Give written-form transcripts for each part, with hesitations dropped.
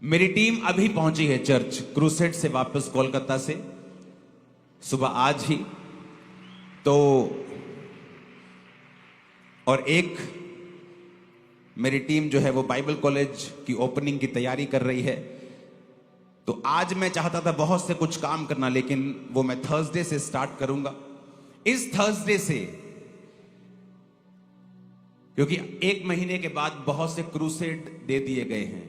मेरी टीम अभी पहुंची है चर्च क्रूसेड से वापस कोलकाता से, सुबह आज ही। तो और एक मेरी टीम जो है वो बाइबल कॉलेज की ओपनिंग की तैयारी कर रही है। तो आज मैं चाहता था बहुत से कुछ काम करना, लेकिन वो मैं थर्सडे से स्टार्ट करूंगा। इस थर्सडे से, क्योंकि एक महीने के बाद बहुत से क्रूसेड दे दिए गए हैं,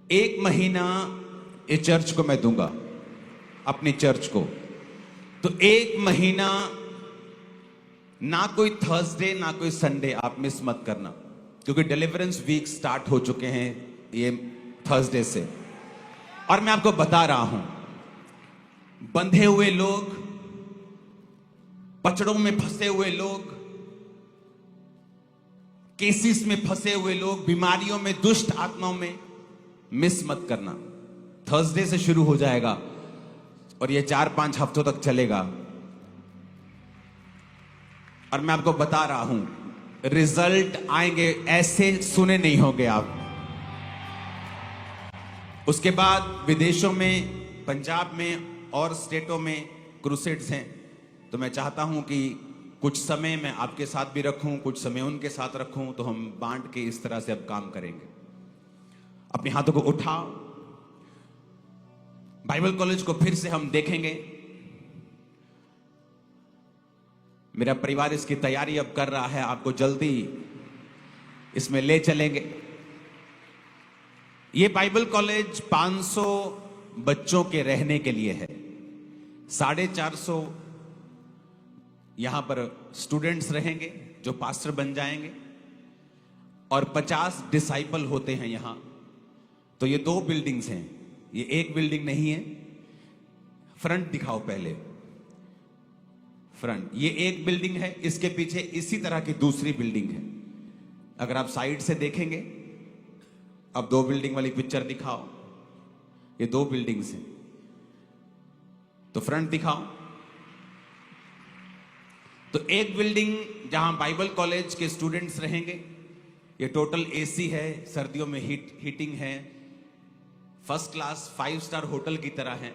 एक महीना ये चर्च को मैं दूंगा, अपनी चर्च को। तो एक महीना ना कोई थर्सडे ना कोई संडे आप मिस मत करना, क्योंकि डिलीवरेंस वीक स्टार्ट हो चुके हैं ये थर्सडे से। और मैं आपको बता रहा हूं, बंधे हुए लोग, पचड़ों में फंसे हुए लोग, केसेस में फंसे हुए लोग, बीमारियों में, दुष्ट आत्माओं में, मिस मत करना। थर्सडे से शुरू हो जाएगा और ये 4-5 हफ्तों तक चलेगा। और मैं आपको बता रहा हूं, रिजल्ट आएंगे, ऐसे सुने नहीं होंगे आप। उसके बाद विदेशों में, पंजाब में और स्टेटों में क्रूसेड्स हैं। तो मैं चाहता हूं कि कुछ समय मैं आपके साथ भी रखूं, कुछ समय उनके साथ रखूं, तो हम बांट के इस तरह से अब काम करेंगे। अपने हाथों को उठाओ। बाइबल कॉलेज को फिर से हम देखेंगे। मेरा परिवार इसकी तैयारी अब कर रहा है, आपको जल्दी इसमें ले चलेंगे। ये बाइबल कॉलेज 500 बच्चों के रहने के लिए है। 450 यहां पर स्टूडेंट्स रहेंगे जो पास्टर बन जाएंगे, और 50 डिसाइपल होते हैं यहां। तो ये 2 बिल्डिंग्स हैं, ये एक बिल्डिंग नहीं है। फ्रंट दिखाओ पहले, फ्रंट। ये एक बिल्डिंग है, इसके पीछे इसी तरह की दूसरी बिल्डिंग है। अगर आप साइड से देखेंगे, अब 2 बिल्डिंग वाली पिक्चर दिखाओ। ये 2 बिल्डिंग्स हैं। तो फ्रंट दिखाओ। तो एक बिल्डिंग जहां बाइबल कॉलेज के स्टूडेंट्स रहेंगे, ये टोटल एसी है, सर्दियों में हीटिंग है, फर्स्ट क्लास 5 स्टार होटल की तरह है।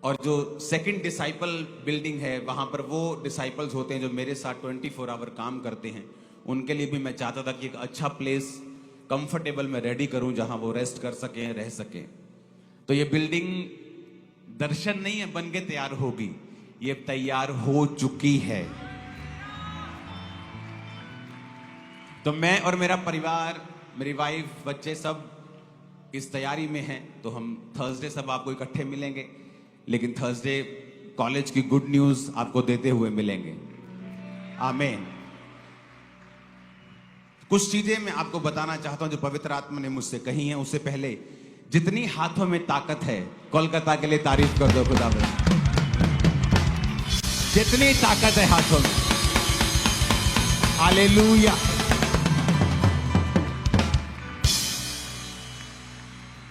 और जो सेकंड डिसाइपल बिल्डिंग है, वहां पर वो डिसाइपल्स होते हैं जो मेरे साथ 24 आवर काम करते हैं। उनके लिए भी मैं चाहता था कि एक अच्छा प्लेस, कंफर्टेबल में रेडी करूं, जहां वो रेस्ट कर सकें, रह सकें। तो ये बिल्डिंग दर्शन नहीं है बन के तैयार होगी, ये तैयार हो चुकी है। तो मैं और मेरा परिवार, मेरी वाइफ, बच्चे सब इस तैयारी में हैं। तो हम थर्सडे सब आपको इकट्ठे मिलेंगे, लेकिन थर्सडे कॉलेज की गुड न्यूज आपको देते हुए मिलेंगे। आमीन। कुछ चीजें मैं आपको बताना चाहता हूं जो पवित्र आत्मा ने मुझसे कही हैं। उससे पहले, जितनी हाथों में ताकत है, कोलकाता के लिए तारीफ कर दो खुदा में। जितनी ताकत है हाथों में, हालेलुया।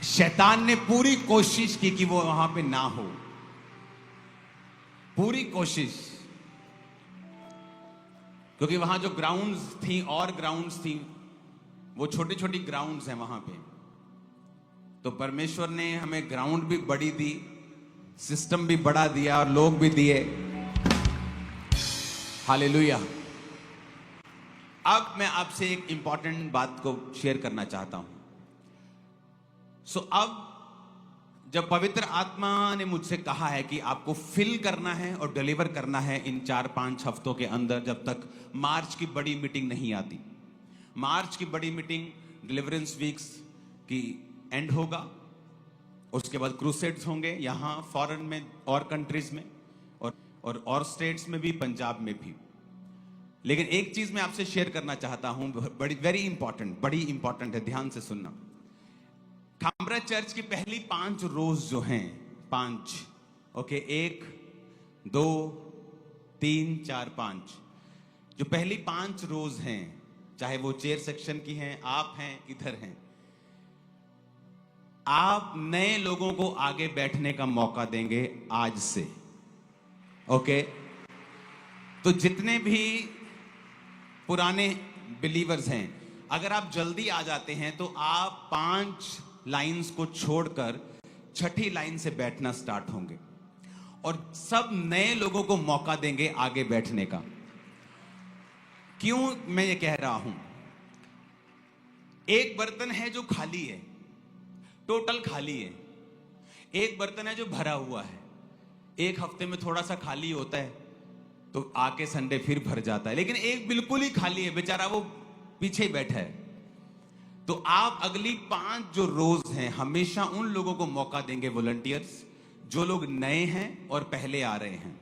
शैतान ने पूरी कोशिश की कि वो वहां पे ना हो, पूरी कोशिश, क्योंकि वहां जो ग्राउंड्स थी और ग्राउंड्स थी, वो छोटी छोटी ग्राउंड्स हैं वहां पे। तो परमेश्वर ने हमें ग्राउंड भी बड़ी दी, सिस्टम भी बड़ा दिया और लोग भी दिए। हालेलुया। अब मैं आपसे एक इंपॉर्टेंट बात को शेयर करना चाहता हूं। अब जब पवित्र आत्मा ने मुझसे कहा है कि आपको फिल करना है और डिलीवर करना है इन 4-5 हफ्तों के अंदर, जब तक मार्च की बड़ी मीटिंग नहीं आती। मार्च की बड़ी मीटिंग डिलीवरेंस वीक्स की एंड होगा, उसके बाद क्रूसेड्स होंगे यहां फॉरेन में और कंट्रीज में, और स्टेट्स में भी, पंजाब में भी। लेकिन एक चीज मैं आपसे शेयर करना चाहता हूं, बड़ी वेरी इंपॉर्टेंट, बड़ी इंपॉर्टेंट है, ध्यान से सुनना। खामरा चर्च की पहली 5 रोज जो हैं, 5, ओके, 1, 2, 3, 4, 5, जो पहली 5 रोज हैं, चाहे वो चेयर सेक्शन की हैं, आप हैं, इधर हैं, आप नए लोगों को आगे बैठने का मौका देंगे आज से, ओके। तो जितने भी पुराने बिलीवर्स हैं, अगर आप जल्दी आ जाते हैं तो आप 5 लाइंस को छोड़कर छठी लाइन से बैठना स्टार्ट होंगे और सब नए लोगों को मौका देंगे आगे बैठने का। क्यों मैं ये कह रहा हूं? एक बर्तन है जो खाली है, टोटल खाली है। एक बर्तन है जो भरा हुआ है, एक हफ्ते में थोड़ा सा खाली होता है तो आके संडे फिर भर जाता है। लेकिन एक बिल्कुल ही खाली है, बेचारा वो पीछे ही बैठा है। तो आप अगली 5 जो रोज हैं हमेशा उन लोगों को मौका देंगे, वॉलंटियर्स, जो लोग नए हैं और पहले आ रहे हैं।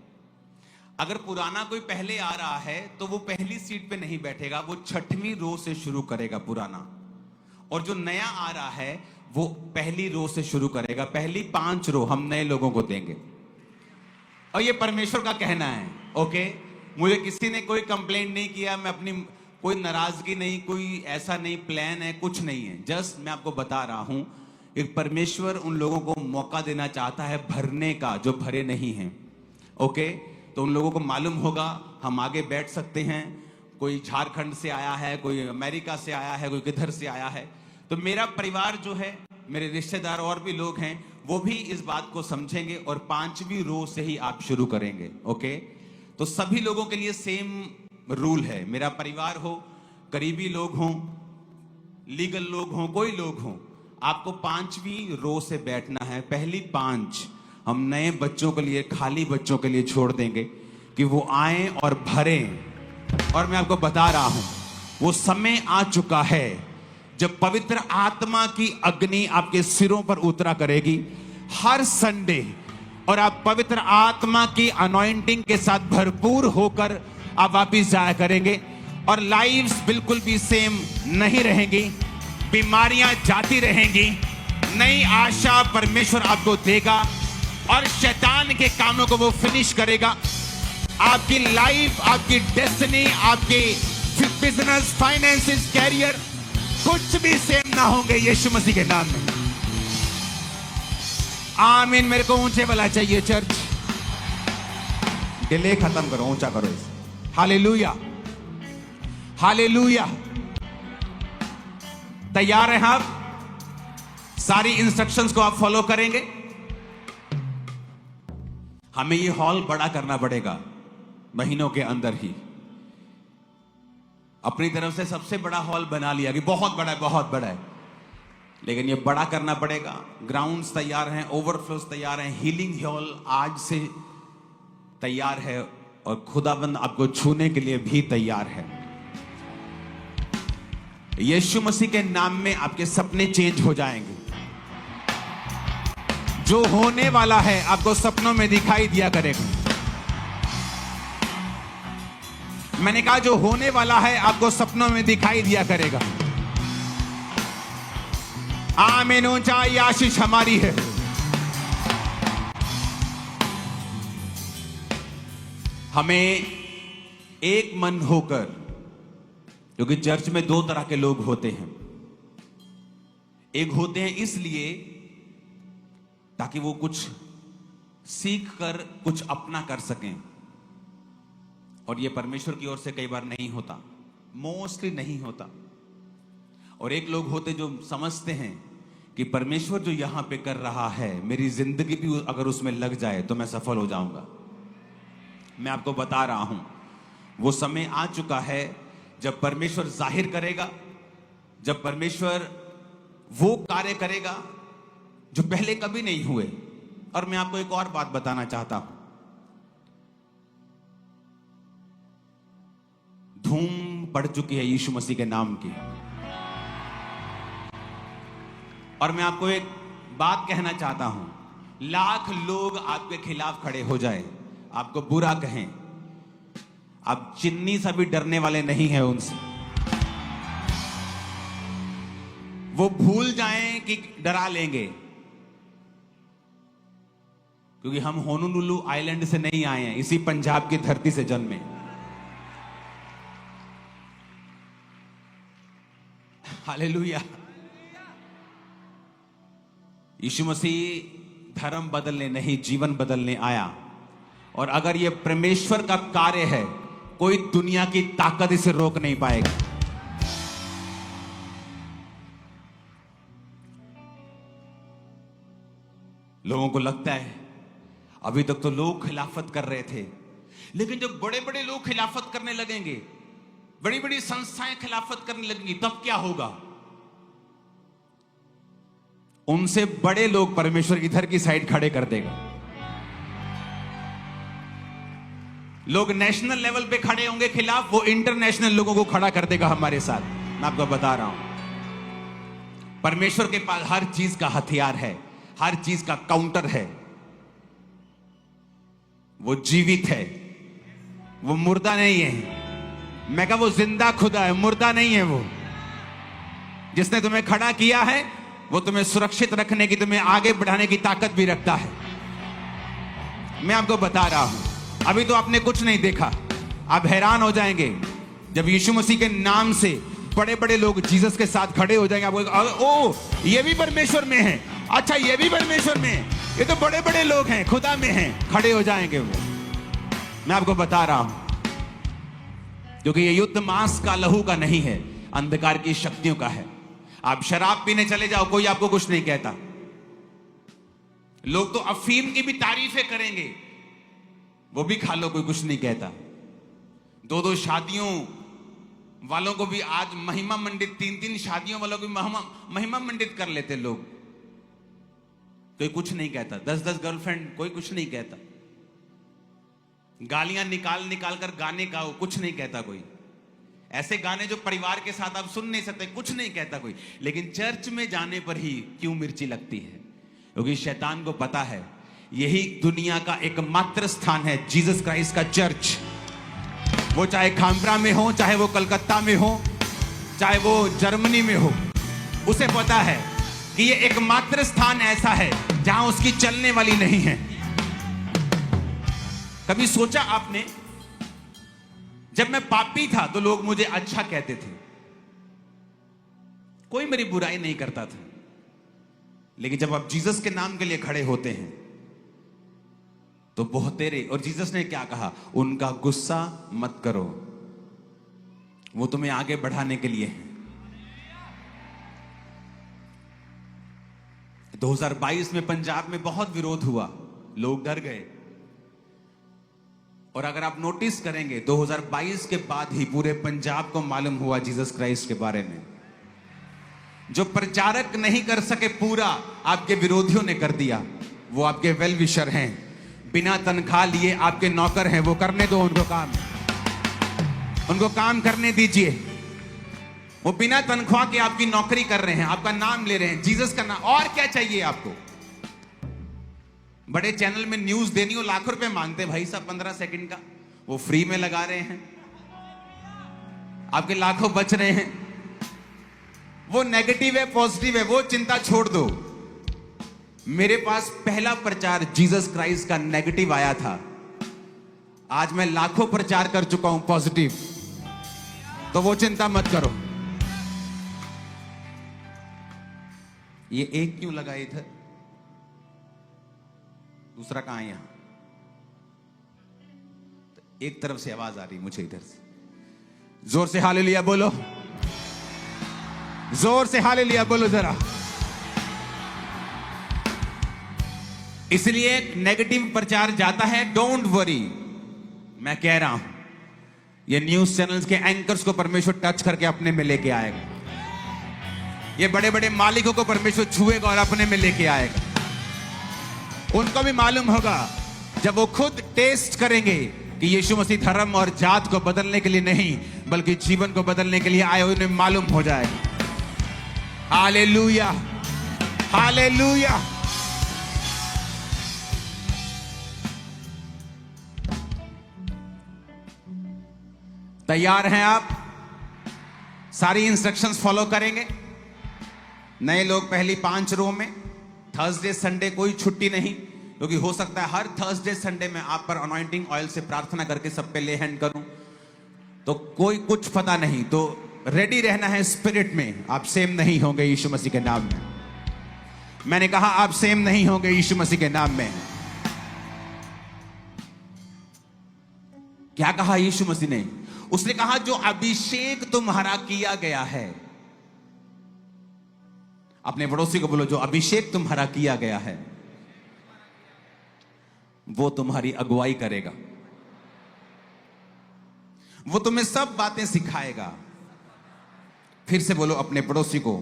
अगर पुराना कोई पहले आ रहा है तो वो पहली सीट पे नहीं बैठेगा, वो 6वीं रो से शुरू करेगा पुराना। और जो नया आ रहा है वो पहली रो से शुरू करेगा। पहली 5 रो हम नए लोगों को देंगे और ये परमेश्वर का कहना है। ओके, मुझे किसी ने कोई कंप्लेंट नहीं किया, मैं अपनी कोई नाराजगी नहीं, कोई ऐसा नहीं प्लान है, कुछ नहीं है। जस्ट मैं आपको बता रहा हूं, एक परमेश्वर उन लोगों को मौका देना चाहता है भरने का जो भरे नहीं हैं। ओके, तो उन लोगों को मालूम होगा हम आगे बैठ सकते हैं। कोई झारखंड से आया है, कोई अमेरिका से आया है, कोई किधर से आया है। तो मेरा परिवार जो है, मेरे रिश्तेदार और भी लोग हैं, वो भी इस बात को समझेंगे और 5वीं रो से ही आप शुरू करेंगे। ओके, तो सभी लोगों के लिए सेम रूल है। मेरा परिवार हो, करीबी लोग हों, लीगल लोग हों, कोई लोग हों, आपको 5वीं रो से बैठना है। पहली 5 हम नए बच्चों के लिए, खाली बच्चों के लिए छोड़ देंगे कि वो आए और भरें। और मैं आपको बता रहा हूं, वो समय आ चुका है जब पवित्र आत्मा की अग्नि आपके सिरों पर उतरा करेगी हर संडे, और आप पवित्र आत्मा की अनॉइंटिंग के साथ भरपूर होकर आप वापिस जाया करेंगे। और लाइव्स बिल्कुल भी सेम नहीं रहेंगी, बीमारियां जाती रहेंगी, नई आशा परमेश्वर आपको देगा और शैतान के कामों को वो फिनिश करेगा। आपकी लाइफ, आपकी डेस्टिनी, आपकी बिजनेस, फाइनेंसेस, कैरियर, कुछ भी सेम ना होंगे यीशु मसीह के नाम में। आमीन। मेरे को ऊंचे वाला चाहिए चर्च। डिले खत्म करो, ऊंचा करो इसे। Hallelujah, hallelujah. तैयार हैं आप? सारी इंस्ट्रक्शंस को आप फॉलो करेंगे? हमें ये हॉल बड़ा करना पड़ेगा महीनों के अंदर ही। अपनी तरफ से सबसे बड़ा हॉल बना लिया कि बहुत बड़ा है, बहुत बड़ा है, लेकिन ये बड़ा करना पड़ेगा। ग्राउंड्स तैयार हैं, ओवरफ्लोस तैयार हैं, हीलिंग हॉल आज से तैयार है और खुदाबंद आपको छूने के लिए भी तैयार है। यीशु मसीह के नाम में आपके सपने चेंज हो जाएंगे। जो होने वाला है आपको सपनों में दिखाई दिया करेगा। मैंने कहा जो होने वाला है आपको सपनों में दिखाई दिया करेगा। आमीन। ऊंचाई आशीष हमारी है। हमें एक मन होकर, क्योंकि चर्च में 2 तरह के लोग होते हैं। एक होते हैं इसलिए ताकि वो कुछ सीख कर कुछ अपना कर सकें, और ये परमेश्वर की ओर से कई बार नहीं होता, मोस्टली नहीं होता। और एक लोग होते जो समझते हैं कि परमेश्वर जो यहां पे कर रहा है, मेरी जिंदगी भी अगर उसमें लग जाए तो मैं सफल हो जाऊंगा। मैं आपको बता रहा हूं, वो समय आ चुका है जब परमेश्वर जाहिर करेगा, जब परमेश्वर वो कार्य करेगा जो पहले कभी नहीं हुए। और मैं आपको एक और बात बताना चाहता हूं। धूम पड़ चुकी है यीशु मसीह के नाम की। और मैं आपको एक बात कहना चाहता हूं, लाख लोग आपके खिलाफ खड़े हो जाएं, आपको बुरा कहें, आप चिन्नी सा भी डरने वाले नहीं हैं उनसे। वो भूल जाएं कि डरा लेंगे, क्योंकि हम होनोलुलु आइलैंड से नहीं आए हैं, इसी पंजाब की धरती से जन्मे। हालेलुया। यीशु मसीह धर्म बदलने नहीं, जीवन बदलने आया। और अगर यह परमेश्वर का कार्य है, कोई दुनिया की ताकत इसे रोक नहीं पाएगा। लोगों को लगता है अभी तक तो लोग खिलाफत कर रहे थे, लेकिन जब बड़े बड़े लोग खिलाफत करने लगेंगे, बड़ी बड़ी संस्थाएं खिलाफत करने लगेंगी, तब क्या होगा? उनसे बड़े लोग परमेश्वर इधर की साइड खड़े कर देगा। लोग नेशनल लेवल पे खड़े होंगे खिलाफ, वो इंटरनेशनल लोगों को खड़ा कर देगा हमारे साथ। मैं आपको बता रहा हूं, परमेश्वर के पास हर चीज का हथियार है, हर चीज का काउंटर है। वो जीवित है, वो मुर्दा नहीं है। मैं कहा वो जिंदा खुदा है, मुर्दा नहीं है। वो जिसने तुम्हें खड़ा किया है, वो तुम्हें सुरक्षित रखने की, तुम्हें आगे बढ़ाने की ताकत भी रखता है। मैं आपको बता रहा हूं, अभी तो आपने कुछ नहीं देखा, आप हैरान हो जाएंगे जब यीशु मसीह के नाम से बड़े बड़े लोग जीसस के साथ खड़े हो जाएंगे। आपको ओ, ये भी परमेश्वर में है, अच्छा ये भी परमेश्वर में है, ये तो बड़े बड़े लोग हैं, खुदा में हैं, खड़े हो जाएंगे वो। मैं आपको बता रहा हूं, क्योंकि ये युद्ध मांस का लहू का नहीं है, अंधकार की शक्तियों का है। आप शराब पीने चले जाओ, कोई आपको कुछ नहीं कहता। लोग तो अफीम की भी तारीफें करेंगे, वो भी खा लो, कोई कुछ नहीं कहता। दो दो शादियों वालों को भी आज महिमा मंडित, तीन तीन शादियों वालों को भी महिमा मंडित कर लेते लोग, कोई कुछ नहीं कहता। 10-10 गर्लफ्रेंड, कोई कुछ नहीं कहता। गालियां निकाल निकाल कर गाने गाओ, कुछ नहीं कहता कोई। ऐसे गाने जो परिवार के साथ आप सुन नहीं सकते, कुछ नहीं कहता कोई। लेकिन चर्च में जाने पर ही क्यों मिर्ची लगती है? क्योंकि शैतान को पता है यही दुनिया का एकमात्र स्थान है, जीसस क्राइस्ट का चर्च। वो चाहे खामप्रा में हो, चाहे वो कलकत्ता में हो, चाहे वो जर्मनी में हो, उसे पता है कि ये एकमात्र स्थान ऐसा है जहां उसकी चलने वाली नहीं है। कभी सोचा आपने, जब मैं पापी था तो लोग मुझे अच्छा कहते थे, कोई मेरी बुराई नहीं करता था। लेकिन जब आप जीसस के नाम के लिए खड़े होते हैं तो बहुतेरे, और जीसस ने क्या कहा? उनका गुस्सा मत करो, वो तुम्हें आगे बढ़ाने के लिए है। 2022 में पंजाब में बहुत विरोध हुआ, लोग डर गए। और अगर आप नोटिस करेंगे, 2022 के बाद ही पूरे पंजाब को मालूम हुआ जीसस क्राइस्ट के बारे में। जो प्रचारक नहीं कर सके पूरा, आपके विरोधियों ने कर दिया। वो आपके वेल विशर हैं, बिना तनख्वाह लिए आपके नौकर हैं। वो करने दो उनको काम, उनको काम करने दीजिए। वो बिना तनख्वाह के आपकी नौकरी कर रहे हैं, आपका नाम ले रहे हैं, जीसस का नाम। और क्या चाहिए आपको? बड़े चैनल में न्यूज देनी हो, लाखों रुपए मांगते भाई साहब, 15 सेकंड का वो फ्री में लगा रहे हैं, आपके लाखों बच रहे हैं। वो नेगेटिव है, पॉजिटिव है, वो चिंता छोड़ दो। मेरे पास पहला प्रचार जीसस क्राइस्ट का नेगेटिव आया था, आज मैं लाखों प्रचार कर चुका हूं पॉजिटिव, तो वो चिंता मत करो। ये एक क्यों लगा इधर, दूसरा कहां है? यहां तो एक तरफ से आवाज आ रही मुझे, इधर से। जोर से हालेलुया बोलो, जोर से हालेलुया बोलो जरा। इसलिए नेगेटिव प्रचार जाता है, डोंट वरी। मैं कह रहा हूं, ये न्यूज चैनल्स के एंकर्स को परमेश्वर टच करके अपने में लेके आएगा। ये बड़े बड़े मालिकों को परमेश्वर छुएगा और अपने में लेके आएगा। उनको भी मालूम होगा, जब वो खुद टेस्ट करेंगे कि यीशु मसीह धर्म और जात को बदलने के लिए नहीं, बल्कि जीवन को बदलने के लिए आए, उन्हें मालूम हो जाएगा। Hallelujah, hallelujah. तैयार हैं आप? सारी इंस्ट्रक्शंस फॉलो करेंगे? नए लोग पहली 5 रो में, थर्सडे संडे कोई छुट्टी नहीं, क्योंकि हो सकता है हर थर्सडे संडे में आप पर अनॉइंटिंग ऑयल से प्रार्थना करके सब पे ले हैंड करूं, तो कोई कुछ पता नहीं। तो रेडी रहना है स्पिरिट में। आप सेम नहीं होंगे यीशु मसीह के नाम में। मैंने कहा आप सेम नहीं होंगे यीशु मसीह के नाम में। क्या कहा यीशु मसीह ने? उसने कहा जो अभिषेक तुम्हारा किया गया है। अपने पड़ोसी को बोलो, जो अभिषेक तुम्हारा किया गया है। वो तुम्हारी अगुवाई करेगा, वो तुम्हें सब बातें सिखाएगा। फिर से बोलो अपने पड़ोसी को,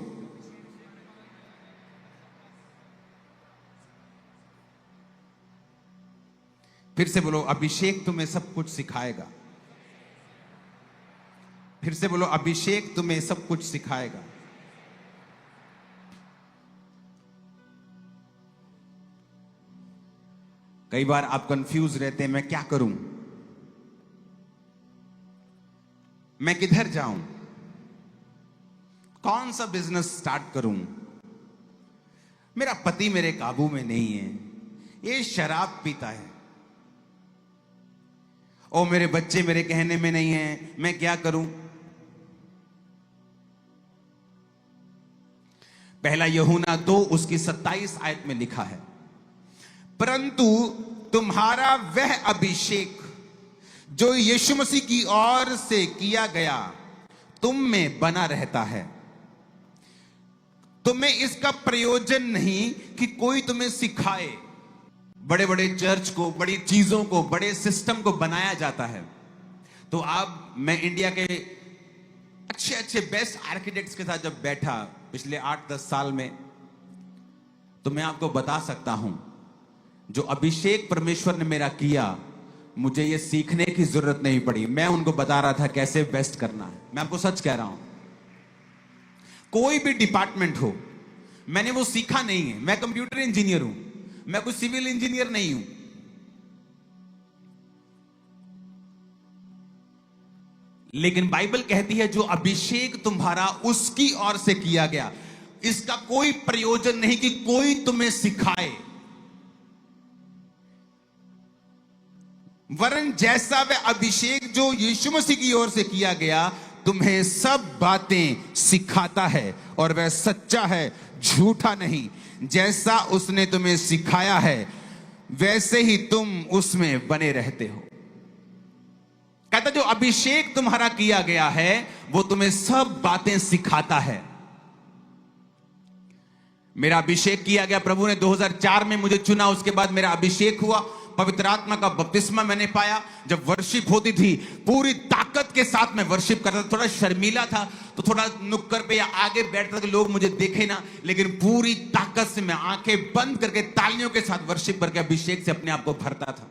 फिर से बोलो अभिषेक तुम्हें सब कुछ सिखाएगा। फिर से बोलो अभिषेक तुम्हें सब कुछ सिखाएगा। कई बार आप कंफ्यूज रहते हैं, मैं क्या करूं, मैं किधर जाऊं, कौन सा बिजनेस स्टार्ट करूं, मेरा पति मेरे काबू में नहीं है, ये शराब पीता है, और मेरे बच्चे मेरे कहने में नहीं हैं, मैं क्या करूं। पहला यूहन्ना 2 उसकी 27 आयत में लिखा है, परंतु तुम्हारा वह अभिषेक जो यीशु मसीह की ओर से किया गया तुम में बना रहता है। तुम्हें इसका प्रयोजन नहीं कि कोई तुम्हें सिखाए। बड़े बड़े चर्च को, बड़ी चीजों को, बड़े सिस्टम को बनाया जाता है। तो अब मैं इंडिया के अच्छे अच्छे बेस्ट आर्किटेक्ट्स के साथ जब बैठा पिछले 8-10 साल में, तो मैं आपको बता सकता हूं जो अभिषेक परमेश्वर ने मेरा किया, मुझे ये सीखने की जरूरत नहीं पड़ी। मैं उनको बता रहा था कैसे बेस्ट करना है। मैं आपको सच कह रहा हूं, कोई भी डिपार्टमेंट हो, मैंने वो सीखा नहीं है। मैं कंप्यूटर इंजीनियर हूं, मैं कोई सिविल इंजीनियर नहीं हूं। लेकिन बाइबल कहती है जो अभिषेक तुम्हारा उसकी ओर से किया गया, इसका कोई प्रयोजन नहीं कि कोई तुम्हें सिखाए, वरन जैसा वह अभिषेक जो यीशु मसीह की ओर से किया गया तुम्हें सब बातें सिखाता है, और वह सच्चा है, झूठा नहीं। जैसा उसने तुम्हें सिखाया है वैसे ही तुम उसमें बने रहते हो। कहता जो अभिषेक तुम्हारा किया गया है वो तुम्हें सब बातें सिखाता है। मेरा अभिषेक किया गया, प्रभु ने 2004 में मुझे चुना, उसके बाद मेरा अभिषेक हुआ, पवित्र आत्मा का बपतिस्मा मैंने पाया। जब वर्शिप होती थी पूरी ताकत के साथ में वर्शिप करता था। थोड़ा शर्मीला था तो थोड़ा नुक्कड़ पे या आगे बैठता था कि लोग मुझे देखे ना, लेकिन पूरी ताकत से मैं आंखें बंद करके तालियों के साथ वर्शिप करके अभिषेक से अपने आप को भरता था।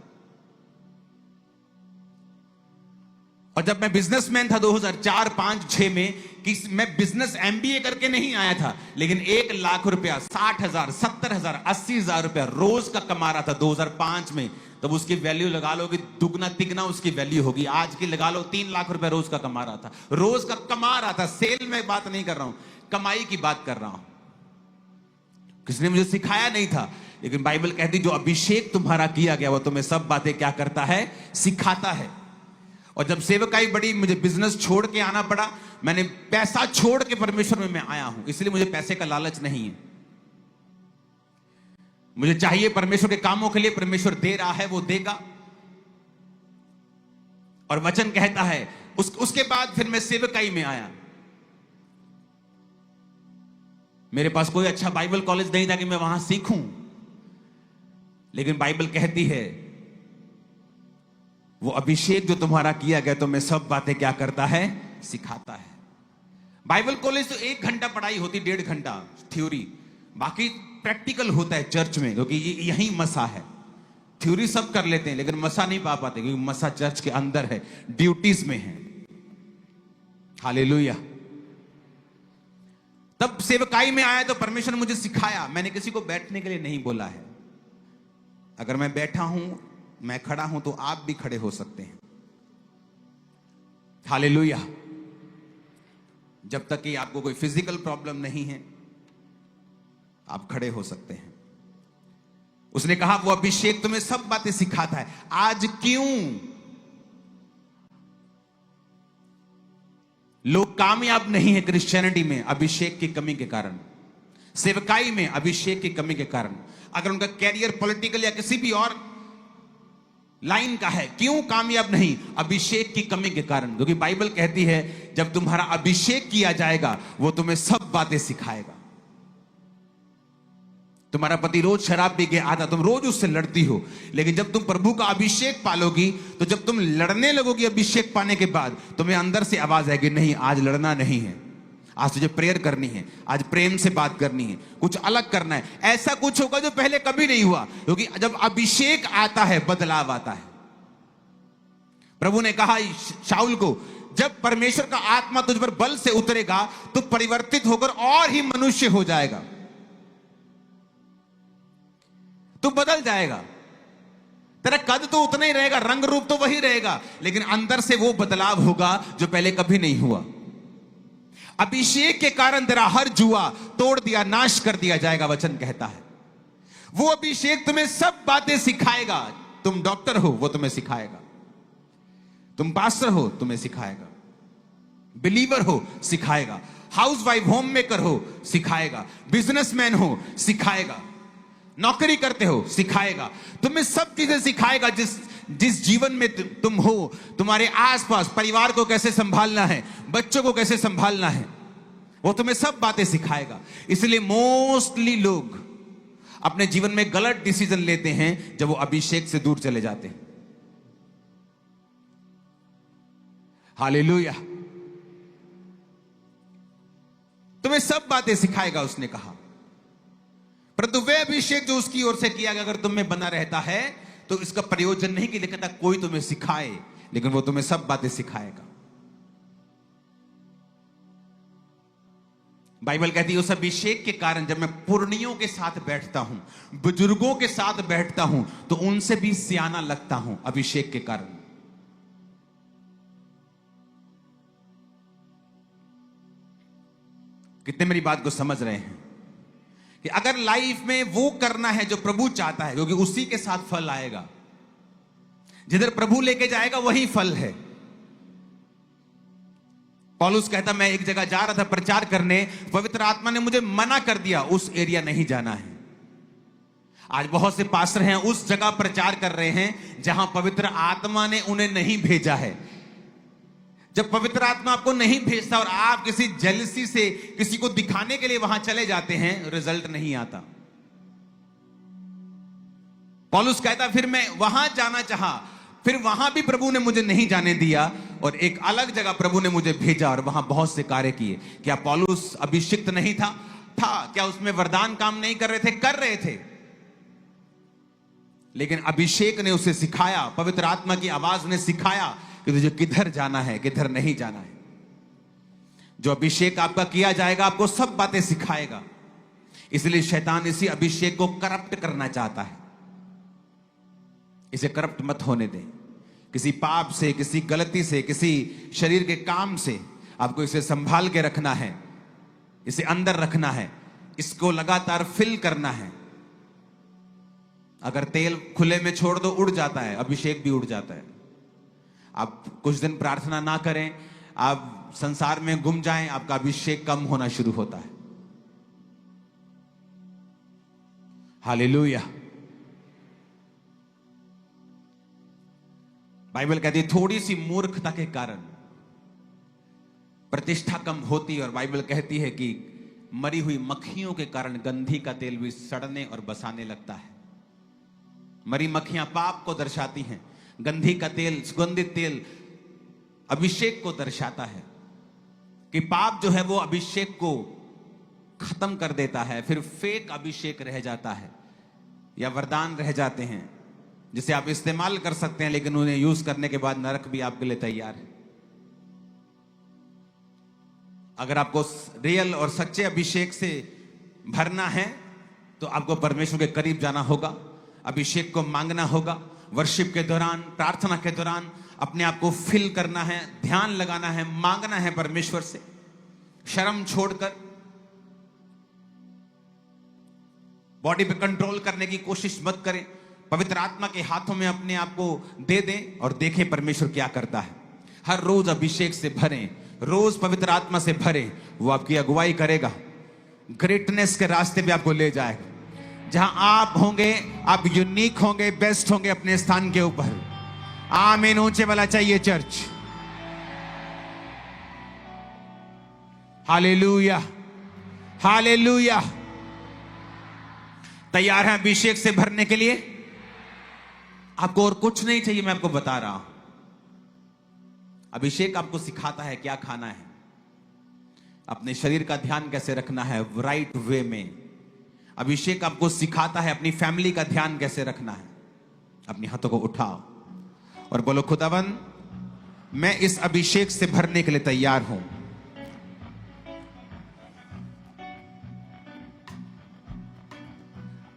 और जब मैं बिजनेसमैन था 2004, 5, 6 में, कि मैं बिजनेस एमबीए करके नहीं आया था, लेकिन 1 लाख रुपया, 60,000, 70,000, 80,000 रुपया रोज का कमा रहा था 2005 में। तब उसकी वैल्यू लगा लो कि दुगना तिगना उसकी वैल्यू होगी। आज की लगा लो 3 लाख रुपया रोज का कमा रहा था, रोज का कमा रहा था। सेल में बात नहीं कर रहा हूं, कमाई की बात कर रहा हूं। किसी ने मुझे सिखाया नहीं था, लेकिन बाइबल कहती जो अभिषेक तुम्हारा किया गया वो तुम्हें सब बातें क्या करता है, सिखाता है। और जब सेवकाई बड़ी, मुझे बिजनेस छोड़ के आना पड़ा, मैंने पैसा छोड़ के परमेश्वर में मैं आया हूं। इसलिए मुझे पैसे का लालच नहीं है, मुझे चाहिए परमेश्वर के कामों के लिए, परमेश्वर दे रहा है वो देगा। और वचन कहता है उसके बाद फिर मैं सेवकाई में आया। मेरे पास कोई अच्छा बाइबल कॉलेज नहीं था कि मैं वहां सीखूं, लेकिन बाइबल कहती है वो अभिषेक जो तुम्हारा किया गया तुम्हें सब बातें क्या करता है, सिखाता है। बाइबल कॉलेज तो 1 घंटा पढ़ाई होती, 1.5 घंटा थ्योरी, बाकी प्रैक्टिकल होता है चर्च में, क्योंकि यही मसा है। थ्योरी सब कर लेते हैं लेकिन मसा नहीं पा पाते, क्योंकि मसा चर्च के अंदर है, ड्यूटीज में है। हालेलुया। तब सेवकाई में आया तो परमेश्वर ने मुझे सिखाया। मैंने किसी को बैठने के लिए नहीं बोला है। अगर मैं बैठा हूं, मैं खड़ा हूं, तो आप भी खड़े हो सकते हैं। हालेलुया। जब तक कि आपको कोई फिजिकल प्रॉब्लम नहीं है आप खड़े हो सकते हैं। उसने कहा वो अभिषेक तुम्हें सब बातें सिखाता है। आज क्यों लोग कामयाब नहीं है क्रिश्चियनिटी में? अभिषेक की कमी के कारण, सेवकाई में अभिषेक की कमी के कारण। अगर उनका कैरियर पॉलिटिकल या किसी भी और लाइन का है, क्यों कामयाब नहीं? अभिषेक की कमी के कारण। क्योंकि बाइबल कहती है जब तुम्हारा अभिषेक किया जाएगा वो तुम्हें सब बातें सिखाएगा। तुम्हारा पति रोज शराब पी के आता, तुम रोज उससे लड़ती हो, लेकिन जब तुम प्रभु का अभिषेक पालोगी तो जब तुम लड़ने लगोगी अभिषेक पाने के बाद, तुम्हें अंदर से आवाज आएगी, नहीं आज लड़ना नहीं है, आज तुझे प्रेयर करनी है, आज प्रेम से बात करनी है, कुछ अलग करना है। ऐसा कुछ होगा जो पहले कभी नहीं हुआ, क्योंकि जब अभिषेक आता है बदलाव आता है। प्रभु ने कहा शाऊल को, जब परमेश्वर का आत्मा तुझ पर बल से उतरेगा तो परिवर्तित होकर और ही मनुष्य हो जाएगा, तू बदल जाएगा। तेरा कद तो उतना ही रहेगा, रंग रूप तो वही रहेगा, लेकिन अंदर से वो बदलाव होगा जो पहले कभी नहीं हुआ। अभिषेक के कारण तेरा हर जुआ तोड़ दिया, नाश कर दिया जाएगा, वचन कहता है। वो अभिषेक तुम्हें सब बातें सिखाएगा। तुम डॉक्टर हो, वो तुम्हें सिखाएगा। तुम पास्टर हो, तुम्हें सिखाएगा। बिलीवर हो, सिखाएगा। हाउसवाइफ, होम मेकर हो, सिखाएगा। बिजनेसमैन हो, सिखाएगा। नौकरी करते हो, सिखाएगा। तुम्हें सब चीजें सिखाएगा। जिस जीवन में तुम हो, तुम्हारे आसपास परिवार को कैसे संभालना है, बच्चों को कैसे संभालना है, वो तुम्हें सब बातें सिखाएगा। इसलिए मोस्टली लोग अपने जीवन में गलत डिसीजन लेते हैं जब वो अभिषेक से दूर चले जाते हैं। हालेलुया। तुम्हें सब बातें सिखाएगा, उसने कहा। परंतु वे अभिषेक जो उसकी ओर से किया गया अगर तुम में बना रहता है तो इसका प्रयोजन नहीं कि कहता कोई तुम्हें सिखाए, लेकिन वो तुम्हें सब बातें सिखाएगा। बाइबल कहती है उस अभिषेक के कारण जब मैं पुरनियों के साथ बैठता हूं, बुजुर्गों के साथ बैठता हूं, तो उनसे भी सियाना लगता हूं, अभिषेक के कारण। कितने मेरी बात को समझ रहे हैं कि अगर लाइफ में वो करना है जो प्रभु चाहता है, क्योंकि उसी के साथ फल आएगा। जिधर प्रभु लेके जाएगा वही फल है। पौलुस कहता, मैं एक जगह जा रहा था प्रचार करने, पवित्र आत्मा ने मुझे मना कर दिया, उस एरिया नहीं जाना है। आज बहुत से पास्टर हैं उस जगह प्रचार कर रहे हैं जहां पवित्र आत्मा ने उन्हें नहीं भेजा है। जब पवित्र आत्मा आपको नहीं भेजता और आप किसी जेलसी से किसी को दिखाने के लिए वहां चले जाते हैं, रिजल्ट नहीं आता। पौलुस कहता, फिर मैं वहां जाना चाहा, फिर वहां भी प्रभु ने मुझे नहीं जाने दिया और एक अलग जगह प्रभु ने मुझे भेजा और वहां बहुत से कार्य किए। क्या पौलुस अभिषिक्त नहीं था? क्या उसमें वरदान काम नहीं कर रहे थे? कर रहे थे। लेकिन अभिषेक ने उसे सिखाया, पवित्र आत्मा की आवाज ने सिखाया कि तुझे किधर जाना है, किधर नहीं जाना है। जो अभिषेक आपका किया जाएगा आपको सब बातें सिखाएगा। इसलिए शैतान इसी अभिषेक को करप्ट करना चाहता है। इसे करप्ट मत होने दें। किसी पाप से, किसी गलती से, किसी शरीर के काम से आपको इसे संभाल के रखना है, इसे अंदर रखना है, इसको लगातार फिल करना है। अगर तेल खुले में छोड़ दो उड़ जाता है, अभिषेक भी उड़ जाता है। आप कुछ दिन प्रार्थना ना करें, आप संसार में गुम जाएं, आपका अभिषेक कम होना शुरू होता है। हालेलुया। बाइबल कहती है थोड़ी सी मूर्खता के कारण प्रतिष्ठा कम होती है, और बाइबल कहती है कि मरी हुई मक्खियों के कारण गंधी का तेल भी सड़ने और बसाने लगता है। मरी मक्खियां पाप को दर्शाती हैं, गंधी का तेल, सुगंधित तेल अभिषेक को दर्शाता है कि पाप जो है वो अभिषेक को खत्म कर देता है। फिर फेक अभिषेक रह जाता है या वरदान रह जाते हैं जिसे आप इस्तेमाल कर सकते हैं, लेकिन उन्हें यूज करने के बाद नरक भी आपके लिए तैयार है। अगर आपको रियल और सच्चे अभिषेक से भरना है तो आपको परमेश्वर के करीब जाना होगा, अभिषेक को मांगना होगा। वर्शिप के दौरान, प्रार्थना के दौरान अपने आप को फिल करना है, ध्यान लगाना है, मांगना है परमेश्वर से, शर्म छोड़कर। बॉडी पे कंट्रोल करने की कोशिश मत करें, पवित्र आत्मा के हाथों में अपने आप को दे दें और देखें परमेश्वर क्या करता है। हर रोज अभिषेक से भरें, रोज पवित्र आत्मा से भरें, वो आपकी अगुवाई करेगा, ग्रेटनेस के रास्ते पे आपको ले जाएगा। जहां आप होंगे आप यूनिक होंगे, बेस्ट होंगे अपने स्थान के ऊपर। आमीन। ऊंचे वाला चाहिए चर्च। Hallelujah, hallelujah. तैयार हैं अभिषेक से भरने के लिए? आपको और कुछ नहीं चाहिए, मैं आपको बता रहा हूं। अभिषेक आपको सिखाता है क्या खाना है, अपने शरीर का ध्यान कैसे रखना है राइट वे में। अभिषेक आपको सिखाता है अपनी फैमिली का ध्यान कैसे रखना है। अपने हाथों को उठाओ और बोलो, खुदावन मैं इस अभिषेक से भरने के लिए तैयार हूं।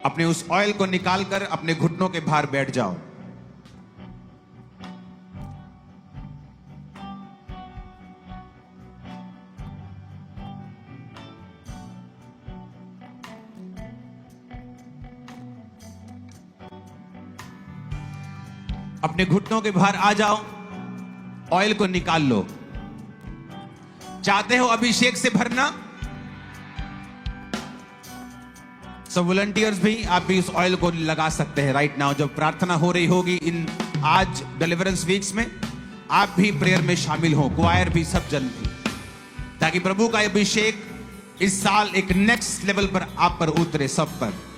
अपने उस ऑयल को निकालकर अपने घुटनों के भार बैठ जाओ। अपने घुटनों के बाहर आ जाओ, ऑयल को निकाल लो। चाहते हो अभिषेक से भरना? सब वॉलंटियर्स भी, आप भी इस ऑयल को लगा सकते हैं राइट नाउ। जब प्रार्थना हो रही होगी इन आज डिलीवरेंस वीक्स में, आप भी प्रेयर में शामिल हो, क्वायर भी, सब जन भी, ताकि प्रभु का अभिषेक इस साल एक नेक्स्ट लेवल पर आप पर उतरे, सब पर।